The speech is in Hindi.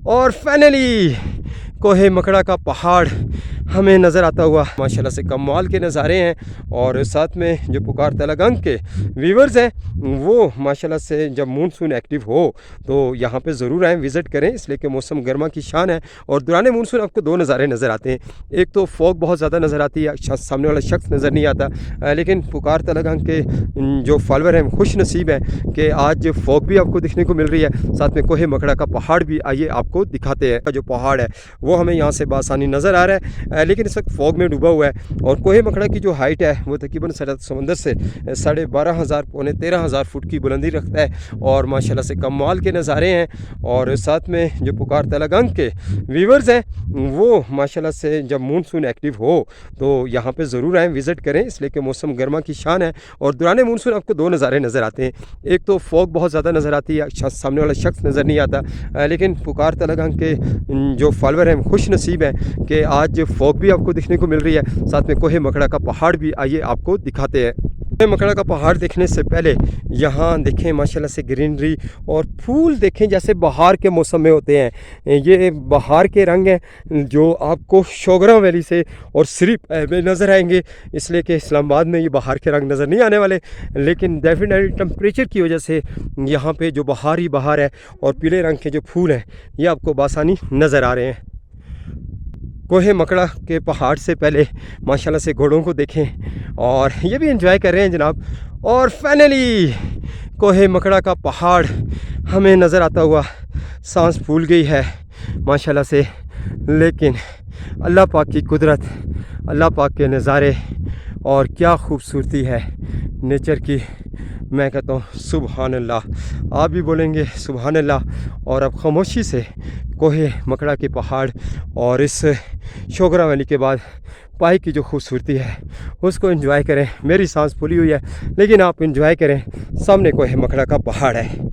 और फाइनली कोहे मकड़ा का पहाड़ हमें नज़र आता हुआ। माशाल्लाह से कमाल के नज़ारे हैं। और साथ में जो पुकार तलगंग के व्यूवर्स हैं वो माशाल्लाह से जब मानसून एक्टिव हो तो यहाँ पे ज़रूर आएँ, विज़िट करें, इसलिए कि मौसम गर्मा की शान है। और दौरान मानसून आपको दो नज़ारे नज़र आते हैं। एक तो फॉग बहुत ज़्यादा नज़र आती है, सामने वाला शख्स नज़र नहीं आता, लेकिन पुकार तलगंग के जो फॉलोअर हैं खुश नसीब हैं कि आज फॉग भी आपको दिखने को मिल रही है, साथ में कोहे मकड़ा का पहाड़ भी। आइए आपको दिखाते हैं। जो पहाड़ है वो हमें यहाँ से बासानी नज़र आ रहा है, लेकिन इस वक्त फॉग में डूबा हुआ है। और कोहे मकड़ा की जो हाइट है वो तकरीबन समंदर से 12,500 पौने 13,000 फुट की बुलंदी रखता है। और माशाल्लाह से कमाल के नज़ारे हैं। और साथ में जो पुकार तलगंग के व्यूवर्स हैं वो माशाल्लाह से जब मानसून एक्टिव हो तो यहाँ पे ज़रूर आएँ, विज़िट करें, इसलिए कि मौसम गर्मा की शान है। और दौरान मानसून आपको दो नज़ारे नज़र आते हैं। एक तो फॉग बहुत ज़्यादा नज़र आती है, सामने वाला शख्स नज़र नहीं आता, लेकिन पुकार तलगंग के जो फॉलोअर हैं खुश नसीब हैं कि आज फॉग भी आपको दिखने को मिल रही है, साथ में कोहे मकड़ा का पहाड़ भी। आइए आपको दिखाते हैं। कोहे मकड़ा का पहाड़ देखने से पहले यहाँ देखें माशाल्लाह से ग्रीनरी और फूल देखें जैसे बहार के मौसम में होते हैं। ये बहार के रंग हैं जो आपको शोगरा वैली से और सिर्फ में नज़र आएंगे, इसलिए कि इस्लामाबाद में ये बहार के रंग नज़र नहीं आने वाले। लेकिन डेफिनेटली टेम्परेचर की वजह से यहाँ पे जो बहार ही बहार है और पीले रंग के जो फूल हैं ये आपको बासानी नज़र आ रहे हैं। कोहे मकड़ा के पहाड़ से पहले माशाल्लाह से घोड़ों को देखें और ये भी एंजॉय कर रहे हैं जनाब। और फाइनली कोहे मकड़ा का पहाड़ हमें नज़र आता हुआ। सांस फूल गई है माशाल्लाह से, लेकिन अल्लाह पाक की कुदरत, अल्लाह पाक के नज़ारे और क्या खूबसूरती है नेचर की। मैं कहता हूँ सुबहान अल्लाह, आप भी बोलेंगे सुबहान अल्लाह। और अब खामोशी से कोहे मकड़ा के पहाड़ और इस शोगरा वैली के बाद पाई की जो खूबसूरती है उसको एंजॉय करें। मेरी सांस फूली हुई है, लेकिन आप एंजॉय करें, सामने कोहे मकड़ा का पहाड़ है।